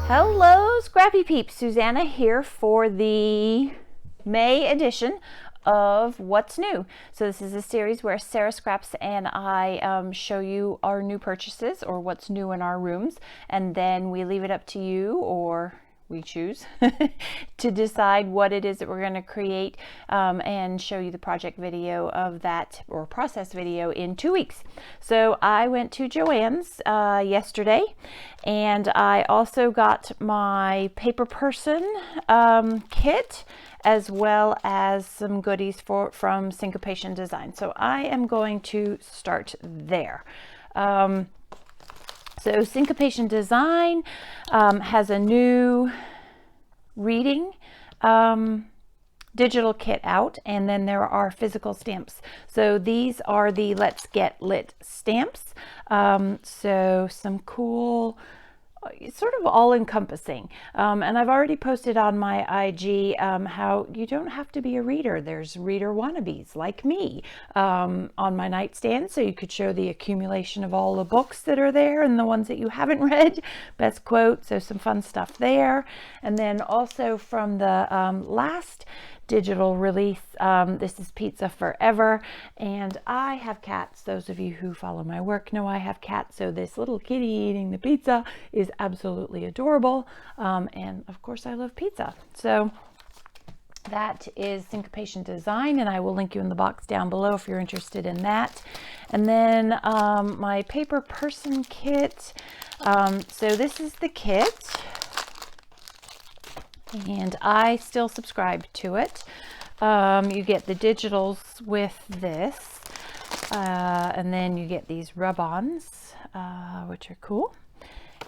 Hello, Scrappy Peeps. Suzanna here for the May edition of What's New. So this is a series where Sarah Scraps and I show you our new purchases or what's new in our rooms, and then we leave it up to you, or we choose to decide what it is that we're going to create and show you the project video of that, or process video, in 2 weeks. So I went to Joann's yesterday, and I also got my PaperPerson kit, as well as some goodies from Syncopation Design. So I am going to start there. So Syncopation Design has a new reading digital kit out, and then there are physical stamps. So these are the Let's Get Lit stamps. So some cool, sort of all-encompassing, and I've already posted on my IG how you don't have to be a reader. There's reader wannabes like me on my nightstand, so you could show the accumulation of all the books that are there and the ones that you haven't read, best quote, so some fun stuff there. And then also from the last digital release, this is Pizza Forever, and I have cats. Those of you who follow my work know I have cats, so this little kitty eating the pizza is absolutely adorable, and of course I love pizza. So that is Syncopation Design, and I will link you in the box down below if you're interested in that. And then my PaperPerson kit. So this is the kit, and I still subscribe to it. You get the digitals with this, and then you get these rub-ons, which are cool,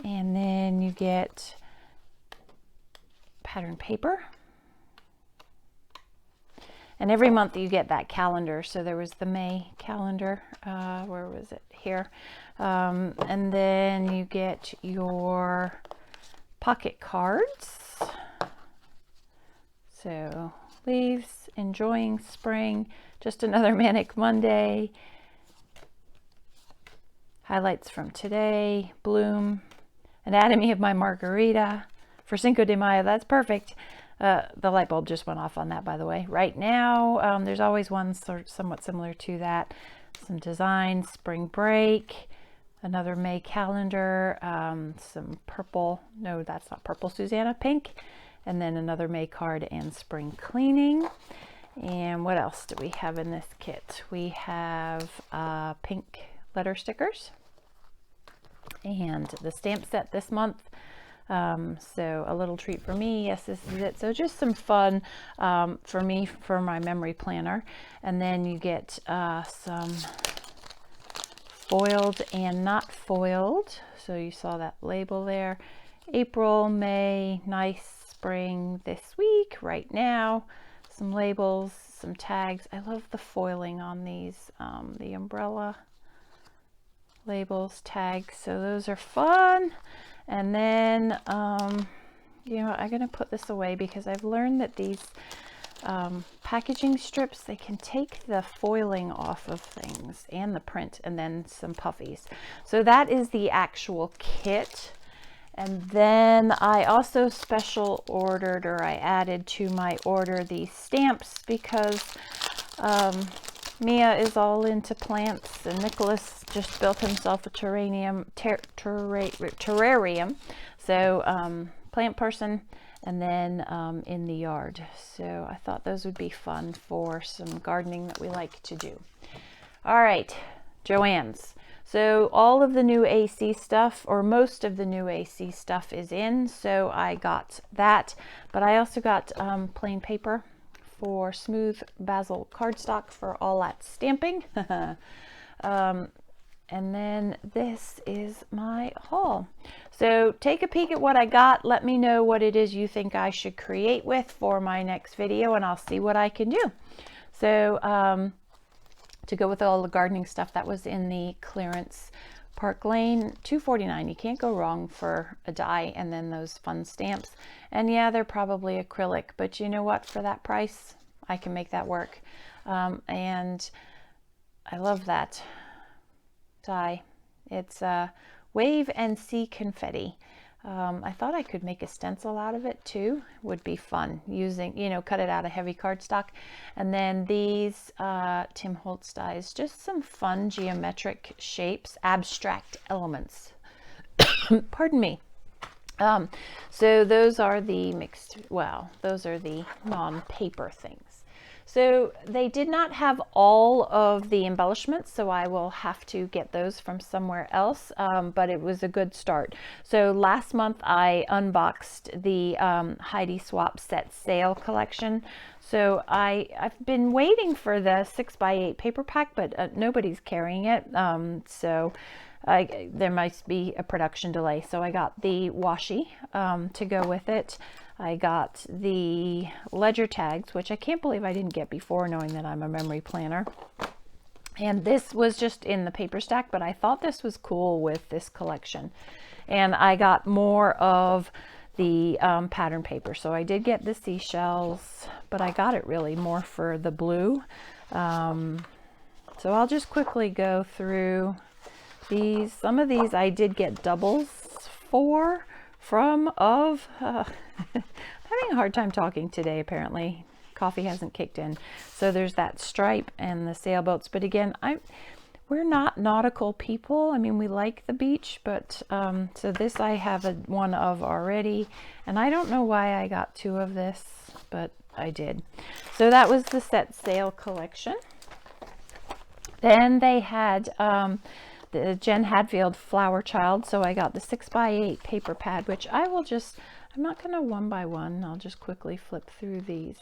and then you get pattern paper, and every month you get that calendar. So there was the May calendar, where was it? Here. And then you get your pocket cards. So leaves, enjoying spring, just another manic Monday, highlights from today, bloom, anatomy of my margarita, for Cinco de Mayo. That's perfect. The light bulb just went off on that, by the way. Right now, there's always one somewhat similar to that. Some design, spring break, another May calendar, some purple, no, that's not purple, Suzanna, pink, and then another May card and spring cleaning. And what else do we have in this kit? We have pink letter stickers and the stamp set this month. So a little treat for me. Yes, this is it. So just some fun for me for my memory planner. And then you get some foiled and not foiled. So you saw that label there. April, May, nice. Spring this week, right now. Some labels, some tags. I love the foiling on these, the umbrella labels, tags, so those are fun. And then you know, I'm gonna put this away because I've learned that these packaging strips, they can take the foiling off of things and the print, and then some puffies. So that is the actual kit. And then I also special ordered, or I added to my order, these stamps, because Mia is all into plants, and Nicholas just built himself a terrarium. So plant person, and then in the yard. So I thought those would be fun for some gardening that we like to do. All right, Joann's. So all of the new AC stuff, or most of the new AC stuff, is in, so I got that. But I also got plain paper for smooth basil cardstock for all that stamping. And then this is my haul. So take a peek at what I got. Let me know what it is you think I should create with for my next video, and I'll see what I can do. So to go with all the gardening stuff that was in the clearance, Park Lane, $2.49. You can't go wrong for a die, and then those fun stamps. And yeah, they're probably acrylic, but you know what? For that price, I can make that work. And I love that die. It's Wave and Sea Confetti. I thought I could make a stencil out of it too. Would be fun using, you know, cut it out of heavy cardstock. And then these Tim Holtz dies, just some fun geometric shapes, abstract elements. Pardon me. So those are the mixed, well, those are the non-paper things. So they did not have all of the embellishments, so I will have to get those from somewhere else, but it was a good start. So last month I unboxed the Heidi Swap Set Sale collection. So I've been waiting for the 6x8 paper pack, but nobody's carrying it. So there might be a production delay. So I got the washi to go with it. I got the ledger tags, which I can't believe I didn't get before, knowing that I'm a memory planner. And this was just in the paper stack, but I thought this was cool with this collection. And I got more of the pattern paper. So I did get the seashells, but I got it really more for the blue. So I'll just quickly go through these. Some of these I did get doubles for having a hard time talking today, apparently. Coffee hasn't kicked in. So there's that stripe and the sailboats. But again, we're not nautical people. I mean, we like the beach, but so this I have one of already. And I don't know why I got two of this, but I did. So that was the set sale collection. Then they had the Jen Hadfield Flower Child, so I got the 6x8 paper pad, which I'm not going to one by one, I'll just quickly flip through these.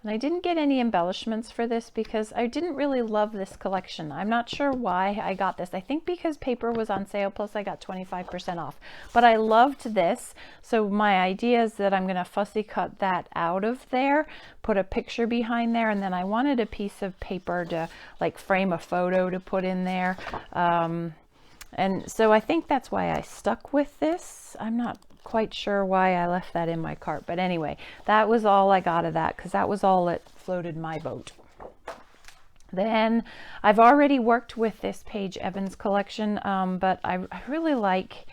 And I didn't get any embellishments for this because I didn't really love this collection. I'm not sure why I got this. I think because paper was on sale, plus I got 25% off. But I loved this, so my idea is that I'm going to fussy cut that out of there, put a picture behind there, and then I wanted a piece of paper to like frame a photo to put in there. And so I think that's why I stuck with this. I'm not quite sure why I left that in my cart, but anyway, that was all I got of that because that was all that floated my boat. Then I've already worked with this Paige Evans collection, but I really like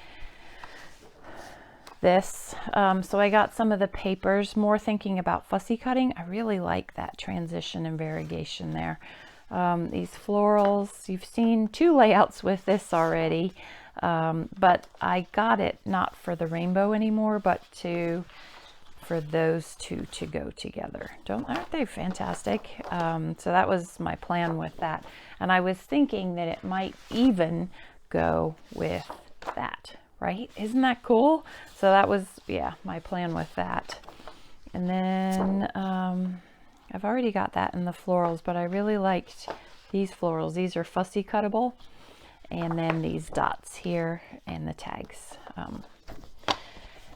this. So I got some of the papers, more thinking about fussy cutting. I really like that transition and variegation there. These florals, you've seen two layouts with this already. But I got it not for the rainbow anymore, but for those two to go together. Aren't they fantastic? So that was my plan with that. And I was thinking that it might even go with that, right? Isn't that cool? So that was, yeah, my plan with that. And then I've already got that in the florals, but I really liked these florals. These are fussy cuttable. And then these dots here and the tags.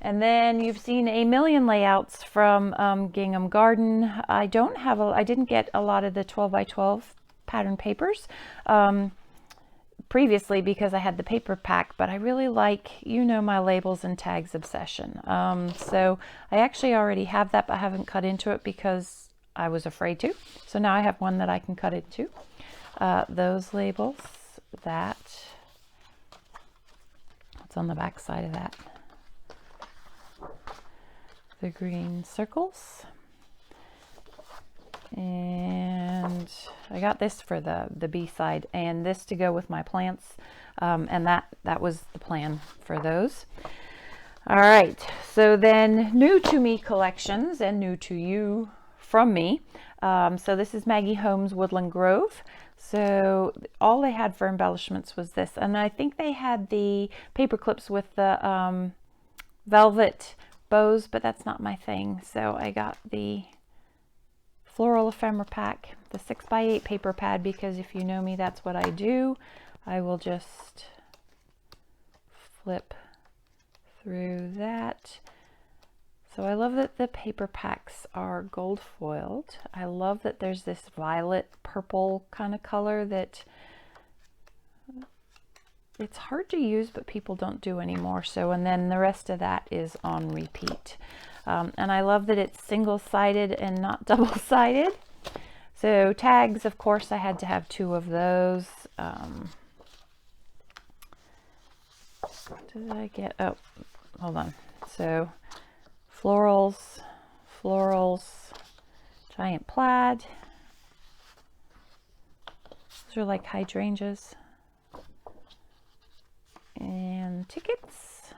And then you've seen a million layouts from Gingham Garden. I didn't get a lot of the 12x12 pattern papers previously because I had the paper pack, but I really like, you know, my labels and tags obsession. So I actually already have that, but I haven't cut into it because I was afraid to. So now I have one that I can cut into. Those labels. What's on the back side of that? The green circles. And I got this for the B side and this to go with my plants. And that was the plan for those. All right, so then new to me collections and new to you from me. So this is Maggie Holmes Woodland Grove. So all they had for embellishments was this, and I think they had the paper clips with the velvet bows, but that's not my thing. So I got the floral ephemera pack, the 6x8 paper pad, because if you know me, that's what I do. I will just flip through that. So I love that the paper packs are gold foiled. I love that there's this violet purple kind of color that it's hard to use, but people don't do anymore. So, and then the rest of that is on repeat. And I love that it's single-sided and not double-sided. So tags, of course, I had to have two of those. Did I get, oh, hold on. So florals, giant plaid. Those are like hydrangeas. And tickets,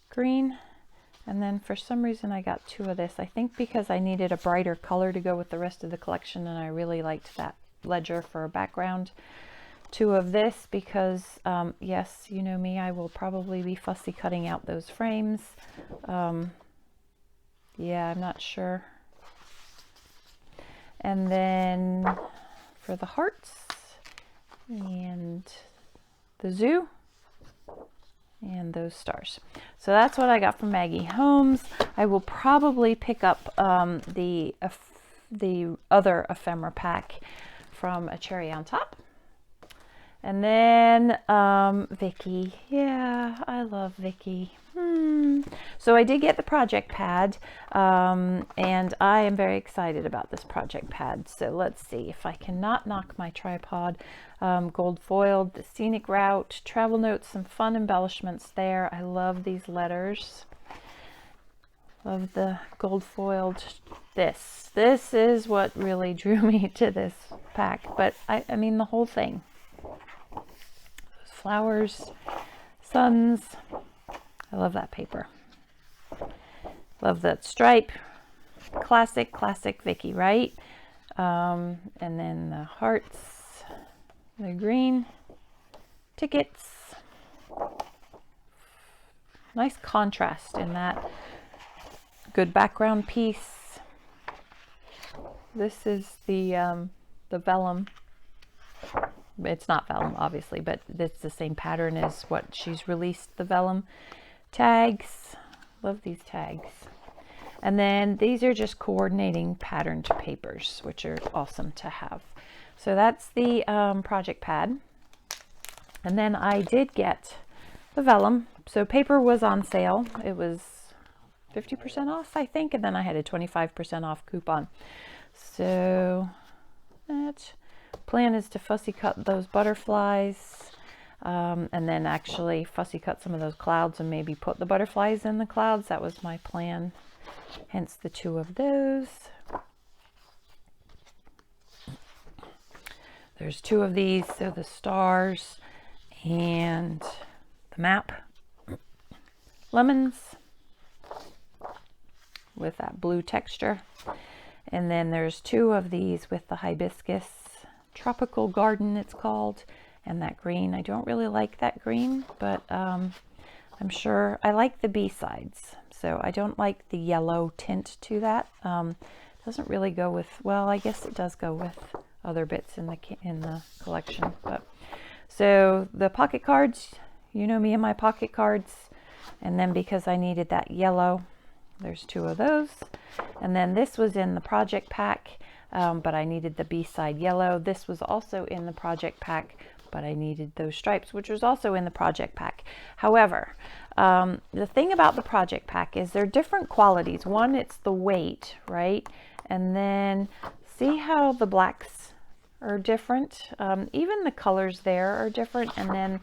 green. And then for some reason I got 2 of this. I think because I needed a brighter color to go with the rest of the collection, and I really liked that ledger for a background. 2 of this because, yes, you know me, I will probably be fussy cutting out those frames. Yeah, I'm not sure. And then for the hearts and the zoo and those stars. So that's what I got from Maggie Holmes. I will probably pick up the other ephemera pack from A Cherry on Top. And then Vicky. Yeah, I love Vicky. So I did get the project pad, and I am very excited about this project pad. So let's see if I cannot knock my tripod. Gold foiled, the scenic route, travel notes, some fun embellishments there. I love these letters. Love the gold foiled. This is what really drew me to this pack. But I mean the whole thing. Those flowers, suns. I love that paper. Love that stripe. Classic Vicky, right? And then the hearts, the green, tickets. Nice contrast in that. Good background piece. This is the vellum. It's not vellum, obviously, but it's the same pattern as what she's released, the vellum. Tags. Love these tags. And then these are just coordinating patterned papers, which are awesome to have. So that's the project pad. And then I did get the vellum. So paper was on sale. It was 50% off, I think, and then I had a 25% off coupon. So that plan is to fussy cut those butterflies, and then actually fussy cut some of those clouds and maybe put the butterflies in the clouds. That was my plan, hence the 2 of those. There's 2 of these, so the stars and the map. Lemons with that blue texture. And then there's 2 of these with the hibiscus. Tropical Garden, it's called. And that green. I don't really like that green, but I'm sure I like the B-sides. So I don't like the yellow tint to that. Doesn't really go with, well, I guess it does go with other bits in the collection. But so the pocket cards, you know me and my pocket cards. And then because I needed that yellow, there's 2 of those. And then this was in the project pack, but I needed the B-side yellow. This was also in the project pack, but I needed those stripes, which was also in the project pack. However, the thing about the project pack is they're different qualities. One, it's the weight, right? And then see how the blacks are different. Even the colors there are different. And then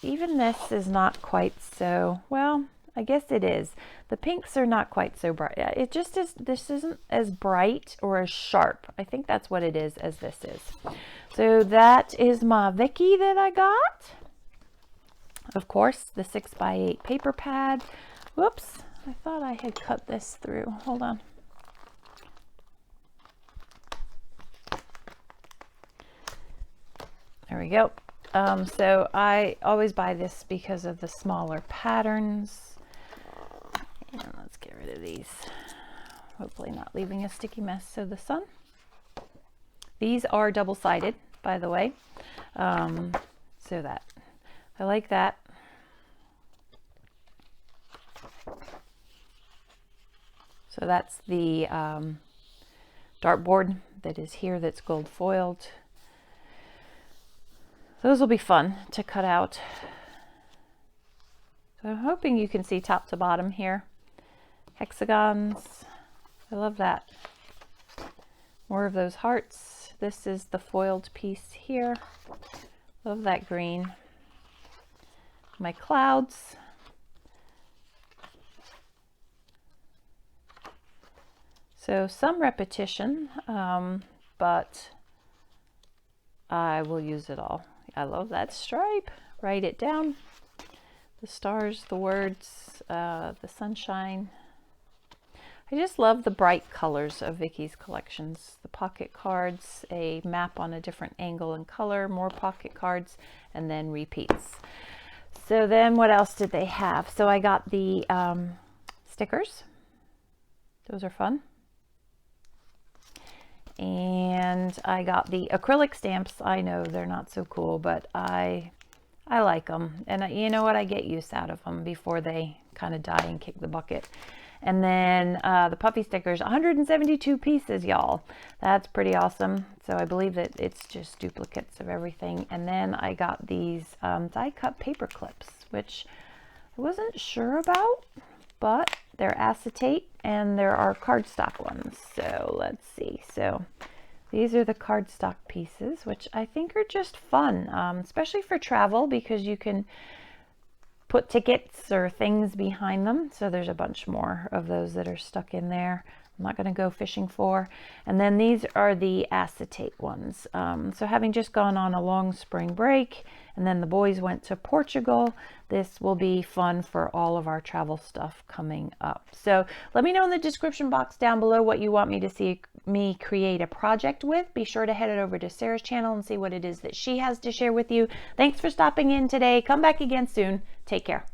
even this is not quite so, well, I guess it is. The pinks are not quite so bright. It just is, this isn't as bright or as sharp. I think that's what it is as this is. So that is my Vicky that I got. Of course, the 6x8 paper pad. Whoops, I thought I had cut this through. Hold on. There we go. So I always buy this because of the smaller patterns. And let's get rid of these. Hopefully not leaving a sticky mess. So the sun. These are double-sided, by the way. So that, I like that. So that's the dartboard that is here that's gold foiled. Those will be fun to cut out. So I'm hoping you can see top to bottom here. Hexagons. I love that. More of those hearts. This is the foiled piece here. Love that green. my clouds. So some repetition, but I will use it all. I love that stripe. Write it down. The stars, the words, the sunshine. I just love the bright colors of Vicky's collections. The pocket cards, a map on a different angle and color, more pocket cards, and then repeats. So then what else did they have? So I got the stickers. Those are fun. And I got the acrylic stamps. I know they're not so cool, but I like them. And you know what? I get use out of them before they kind of die and kick the bucket. And then the puffy stickers, 172 pieces, y'all. That's pretty awesome. So I believe that it's just duplicates of everything. And then I got these die cut paper clips, which I wasn't sure about, but they're acetate and there are cardstock ones. So let's see. So these are the cardstock pieces, which I think are just fun, especially for travel, because you can put tickets or things behind them. So there's a bunch more of those that are stuck in there. I'm not going to go fishing for. And then these are the acetate ones. So having just gone on a long spring break, and then the boys went to Portugal, this will be fun for all of our travel stuff coming up. So let me know in the description box down below what you want me to see me create a project with. Be sure to head over to Sarah's channel and see what it is that she has to share with you. Thanks for stopping in today. Come back again soon. Take care.